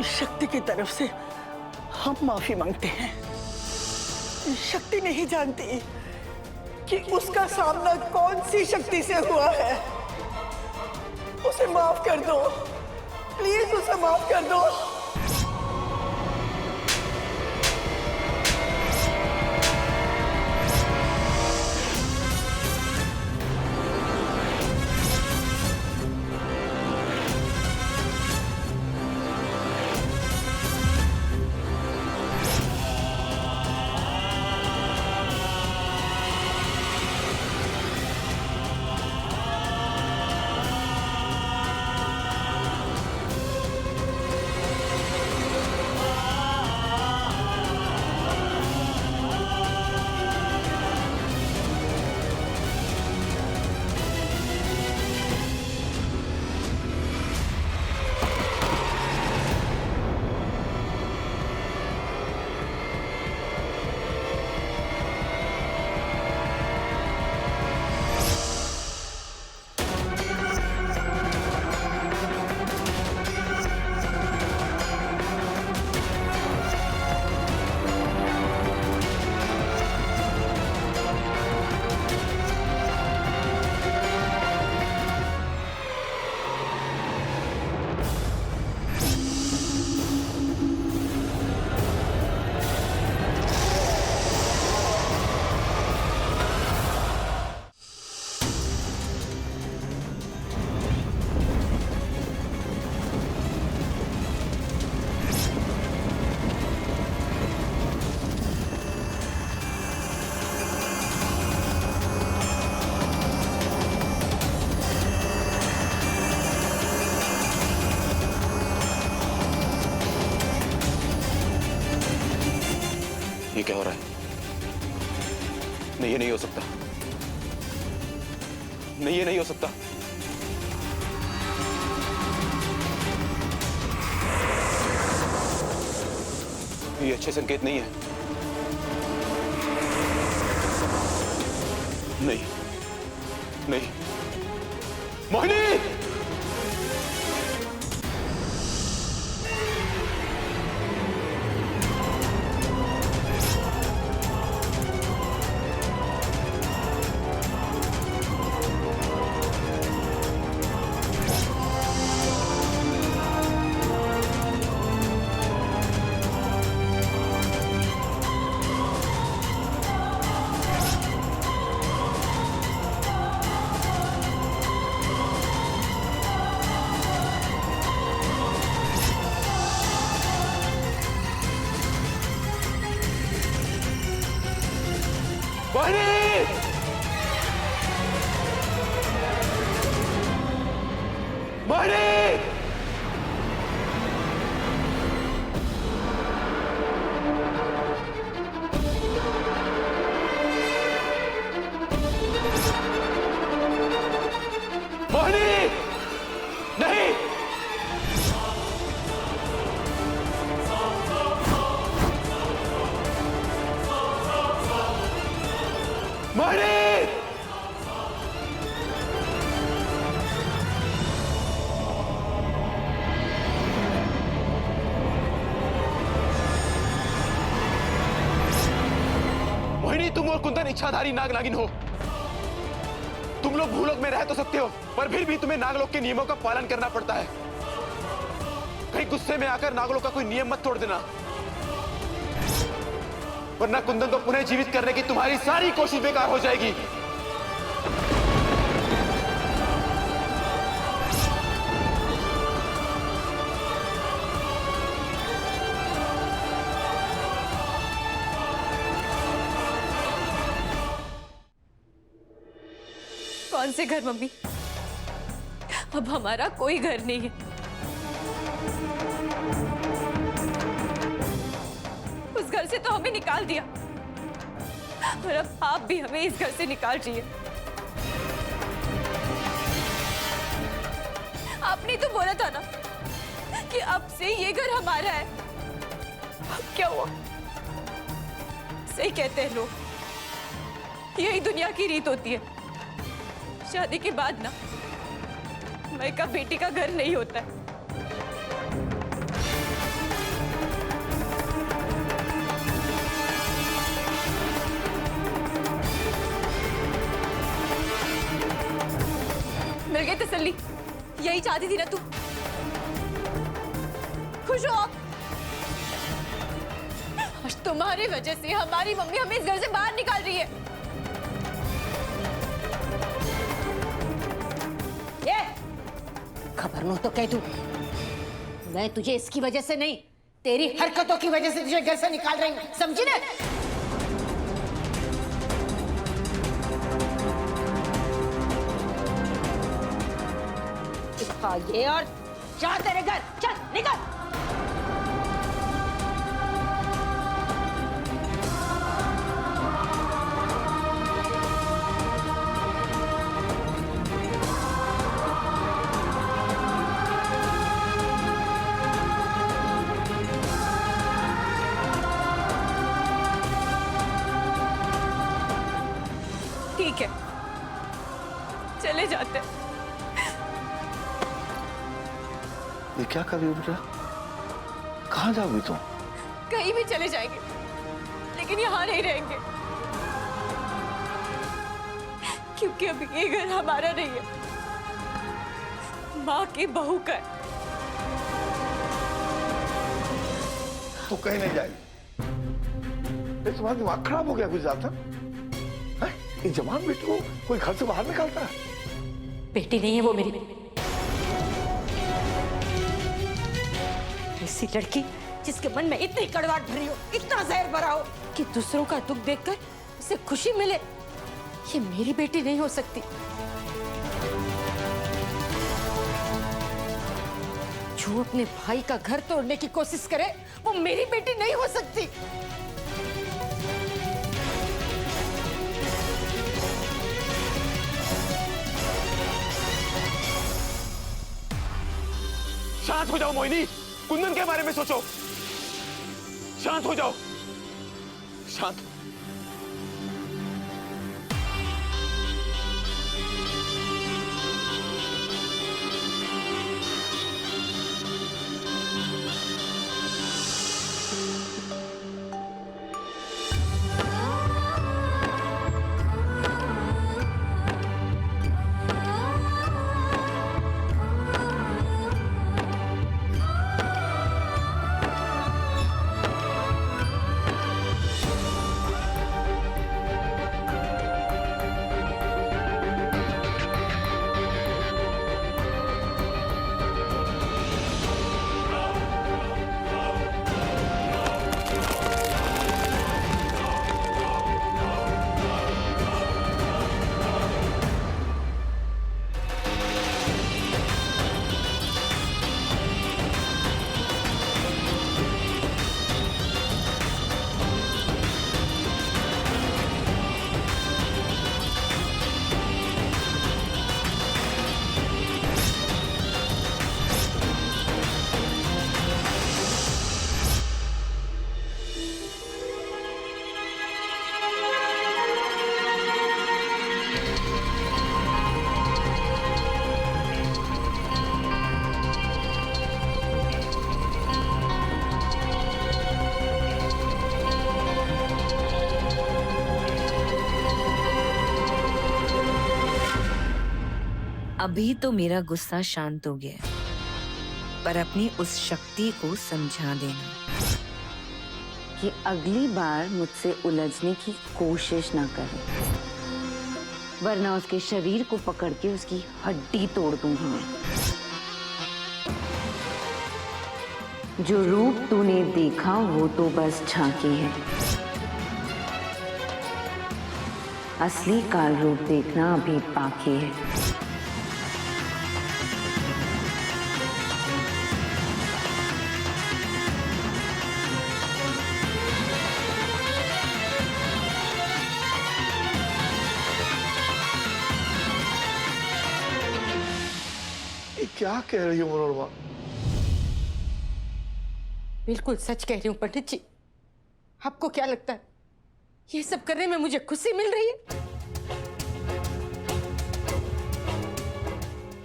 शक्ति की तरफ से हम माफी मांगते हैं। शक्ति नहीं जानती कि उसका सामना कौन सी शक्ति से हुआ है। उसे माफ कर दो, प्लीज उसे माफ कर दो। ये क्या हो रहा है? नहीं, ये नहीं हो सकता। नहीं, ये नहीं हो सकता। ये अच्छे संकेत नहीं है। नहीं, नहीं, मोहिनी! तुम और कुंदन इच्छाधारी नाग नागिन हो। तुम लोग भूलोक में रह तो सकते हो, पर फिर भी तुम्हें नागलोक के नियमों का पालन करना पड़ता है। कहीं गुस्से में आकर नागलोक का कोई नियम मत तोड़ देना, वरना कुंदन को पुनः जीवित करने की तुम्हारी सारी कोशिश बेकार हो जाएगी। कौन से घर मम्मी? अब हमारा कोई घर नहीं है। उस घर से तो हमें निकाल दिया और अब आप भी हमें इस घर से निकाल रही है। आपने तो बोला था ना कि अब से ये घर हमारा है। अब क्या हुआ? सही कहते हैं लोग, यही दुनिया की रीत होती है। शादी के बाद ना मायका बेटी का घर नहीं होता है। मिल गई तसल्ली। यही चाहती थी ना तू? खुश हो आप? आज तुम्हारी वजह से हमारी मम्मी हमें इस घर से बाहर निकाल रही है। ये खबर नो तो कह दूं, मैं तुझे इसकी वजह से नहीं, तेरी हरकतों की वजह से तुझे घर से निकाल रही हूं, समझी ना? ये और जा तेरे घर, चल निकल। ठीक है, चले जाते। ये क्या कर रही हो बेटा? कहाँ जाओगी तुम? कहीं भी चले जाएंगे, लेकिन यहाँ नहीं रहेंगे, क्योंकि अब ये घर हमारा नहीं है, माँ की बहू का है। तू कहीं नहीं जाएगी। तुम्हारा दिमाग खराब हो गया कुछ ज्यादा? ये जवान बेटी को कोई घर से बाहर निकालता है? बेटी नहीं है वो मेरी, ऐसी लड़की जिसके मन में इतनी कड़वाहट भरी हो, इतना जहर भरा हो कि दूसरों का दुख देखकर उसे खुशी मिले, ये मेरी बेटी नहीं हो सकती। जो अपने भाई का घर तोड़ने की कोशिश करे वो मेरी बेटी नहीं हो सकती। शांत हो जाओ मोहिनी, कुंदन के बारे में सोचो। शांत हो जाओ, शांत। अभी तो मेरा गुस्सा शांत हो गया, पर अपनी उस शक्ति को समझा देना कि अगली बार मुझसे उलझने की कोशिश ना करे, वरना उसके शरीर को पकड़ के उसकी हड्डी तोड़ दूंगी मैं। जो रूप तूने देखा वो तो बस झांकी है, असली काल रूप देखना अभी बाकी है। क्या कह रही हो मनोरमा? बिल्कुल सच कह रही हूँ पंडित जी। आपको क्या लगता है ये सब करने में मुझे खुशी मिल रही है?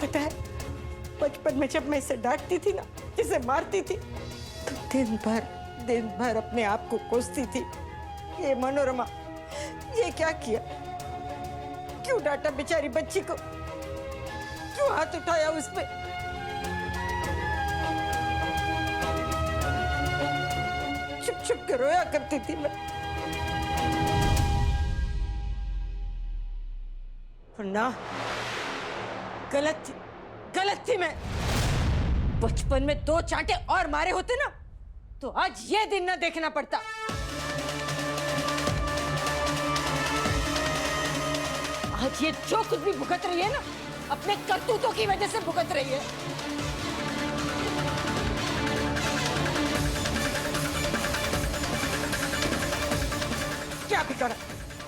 पता है, बचपन में जब मैं इसे डांटती थी ना, इसे मारती थी, तो दिन भर अपने आप को कोसती थी। ये मनोरमा, ये क्या किया? क्यों डांटा बेचारी बच्ची को? क्यों हाथ उठाया उस पे? चुप चुप के रोया करती थी मैं। ना, गलत थी मैं। बचपन में 2 चांटे और मारे होते ना तो आज ये दिन ना देखना पड़ता। आज ये जो कुछ भी भुगत रही है ना, अपने करतूतों की वजह से भुगत रही है।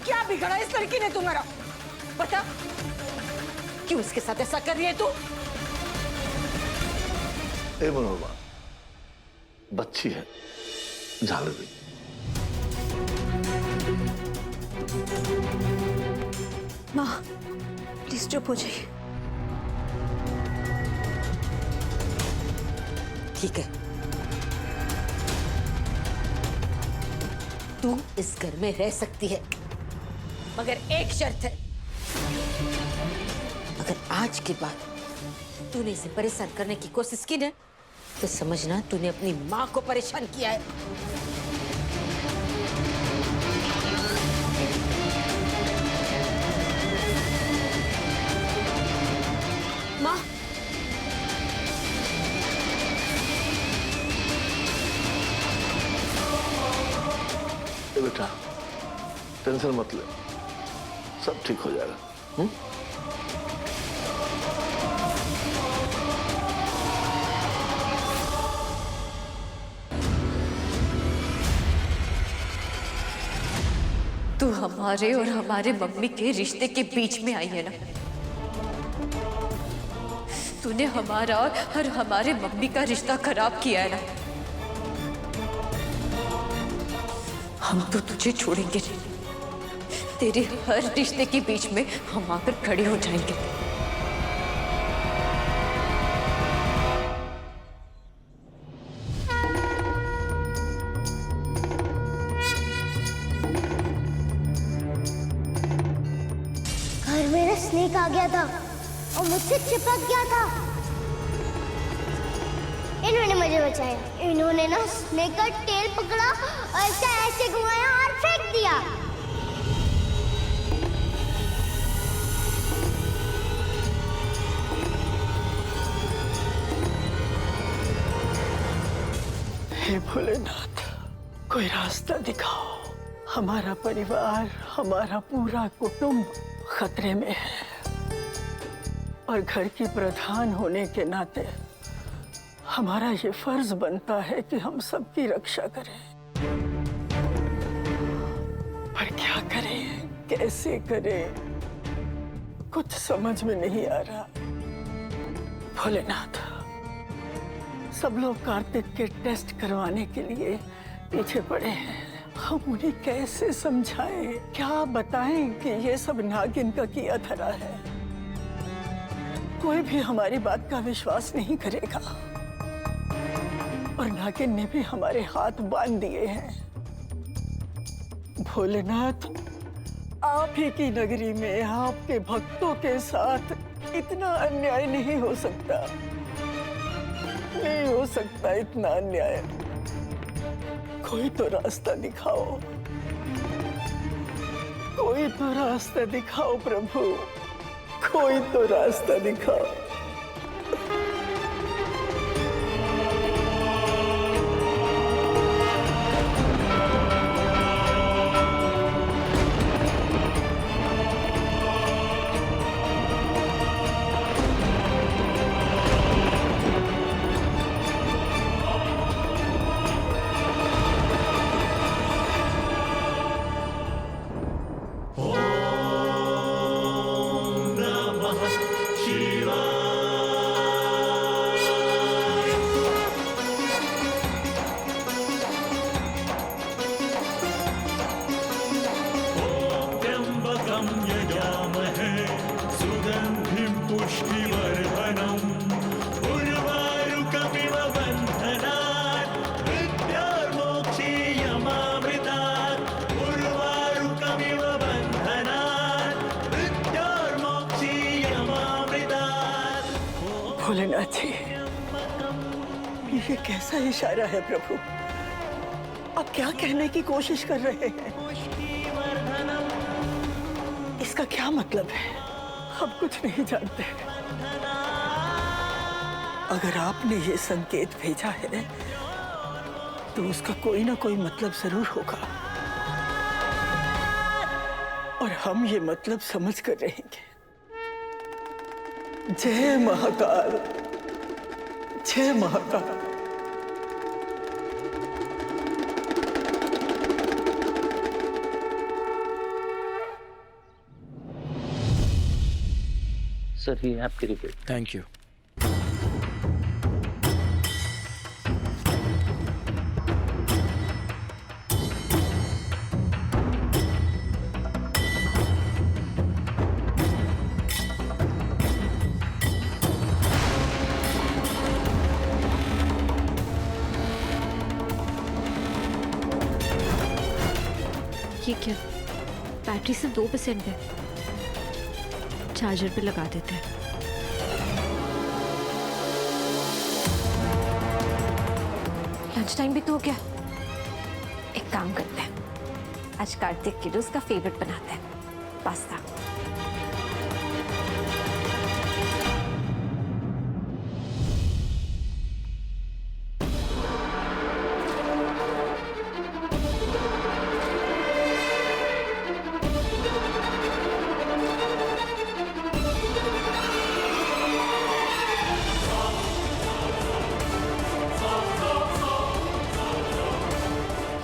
क्या बिगड़ा इस लड़की ने तुम्हारा? बता, क्यों इसके साथ ऐसा कर रही है तू? ए मनोरमा, बच्ची है, जाने दे। माँ, प्लीज चुप हो जाइए। ठीक है, तू इस घर में रह सकती है, मगर एक शर्त है। अगर आज के बाद तूने इसे परेशान करने की कोशिश की ना, तो समझना तूने अपनी माँ को परेशान किया है। माँ, ए बेटा, टेंशन मत ले, सब ठीक हो जाएगा। तू हमारे और हमारे मम्मी के रिश्ते के बीच में आई है ना। तूने हमारा और हमारे मम्मी का रिश्ता खराब किया है ना। हम तो तुझे छोड़ेंगे नहीं। तेरे हर रिश्ते के बीच में हम आकर खड़े हो जाएंगे। घर में ना स्नेक आ गया था और मुझसे चिपक गया था। इन्होंने मुझे बचाया। इन्होंने ना स्नेक का टेल पकड़ा और ऐसे घुमाया और फेंक दिया। हे भोलेनाथ, कोई रास्ता दिखाओ। हमारा परिवार, हमारा पूरा कुटुंब खतरे में है और घर की प्रधान होने के नाते हमारा ये फर्ज बनता है कि हम सबकी रक्षा करें। पर क्या करें, कैसे करें, कुछ समझ में नहीं आ रहा। भोलेनाथ, सब लोग कार्तिक के टेस्ट करवाने के लिए पीछे पड़े हैं। हम उन्हें कैसे समझाएं, क्या बताएं कि ये सब नागिन का किया धरा है। कोई भी हमारी बात का विश्वास नहीं करेगा और नागिन ने भी हमारे हाथ बांध दिए हैं। भोलेनाथ, आप ही की नगरी में आपके भक्तों के साथ इतना अन्याय नहीं हो सकता। नहीं हो सकता इतना अन्याय। कोई तो रास्ता दिखाओ, कोई तो रास्ता दिखाओ प्रभु, कोई तो रास्ता दिखाओ। Shiva. भोलेनाथ जी, ये कैसा इशारा है प्रभु? आप क्या कहने की कोशिश कर रहे हैं? इसका क्या मतलब है? हम कुछ नहीं जानते। अगर आपने ये संकेत भेजा है तो उसका कोई ना कोई मतलब जरूर होगा, और हम ये मतलब समझ कर रहेंगे। जय महाकाल, जय महाकाल। सर ये आपकी रिपोर्ट। Thank you. ये क्या? बैटरी सिर्फ 2% है। चार्जर पे लगा देते हैं। लंच टाइम भी तो हो गया। एक काम करते हैं, आज कार्तिक के लिए उसका फेवरेट बनाते हैं, पास्ता।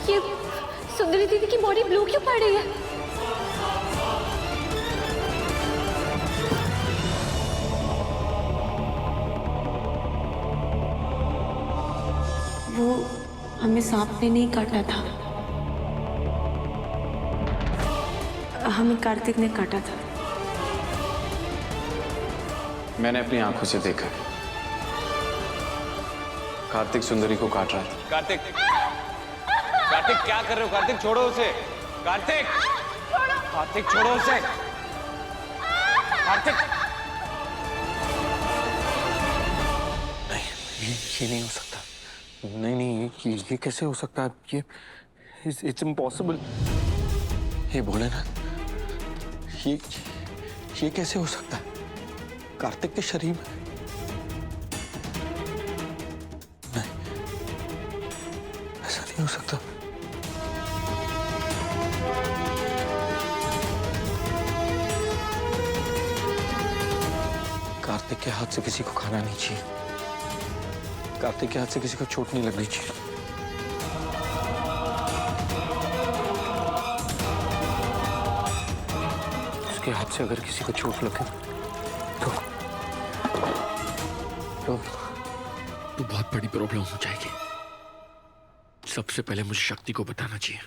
ये सुंदरी दीदी की बॉडी ब्लू क्यों पड़ रही है? वो हमें सांप ने नहीं काटा था, हमें कार्तिक ने काटा था। मैंने अपनी आंखों से देखा, कार्तिक सुंदरी को काट रहा था। कार्तिक, कार्तिक क्या कर रहे हो? कार्तिक छोड़ो उसे। कार्तिक, कार्तिक छोड़ो उसे। कार्तिक, ये नहीं हो सकता। नहीं नहीं, ये कैसे हो सकता है? ये इट्स इम्पॉसिबल। हे भोलेनाथ, ये कैसे हो सकता है? कार्तिक के शरीर में नहीं, ऐसा नहीं हो सकता। कार्तिक के हाथ से किसी को खाना नहीं चाहिए। कार्तिक के हाथ से किसी को चोट नहीं लगनी चाहिए। उसके हाथ से अगर किसी को चोट लगे तो बहुत बड़ी प्रॉब्लम हो जाएगी। सबसे पहले मुझे शक्ति को बताना चाहिए।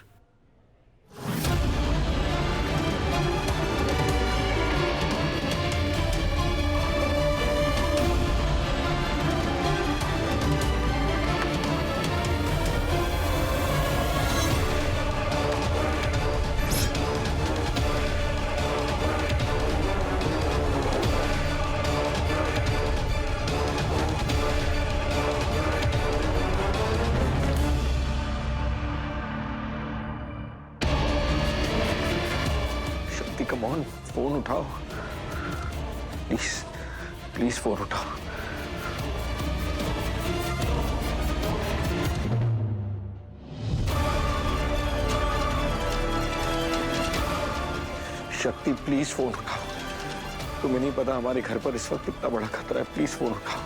कम ऑन, फोन उठाओ प्लीज, प्लीज फोन उठाओ। शक्ति प्लीज फोन उठाओ। तुम्हें नहीं पता हमारे घर पर इस वक्त कितना बड़ा खतरा है। प्लीज फोन उठाओ।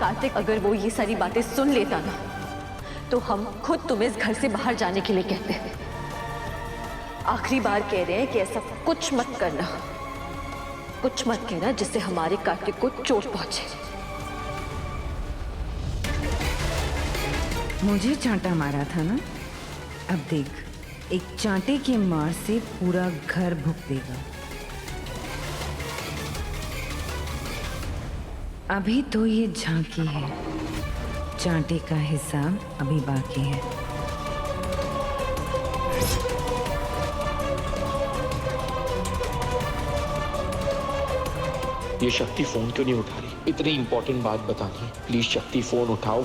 कार्तिक, अगर वो ये सारी बातें सुन लेता ना, तो हम खुद तुम्हें इस घर से बाहर जाने के लिए कहते हैं। आखिरी बार कह रहे हैं कि ऐसा कुछ मत करना, कुछ मत कहना जिससे हमारे कार्तिक को चोट पहुंचे। मुझे चांटा मारा था ना, अब देख, एक चांटे की मार से पूरा घर भुगतेगा। अभी तो ये झांकी है, चांटे का हिसाब अभी बाकी है। ये शक्ति फोन क्यों नहीं उठा रही? इतनी इंपॉर्टेंट बात बतानी है, प्लीज शक्ति फोन उठाओ।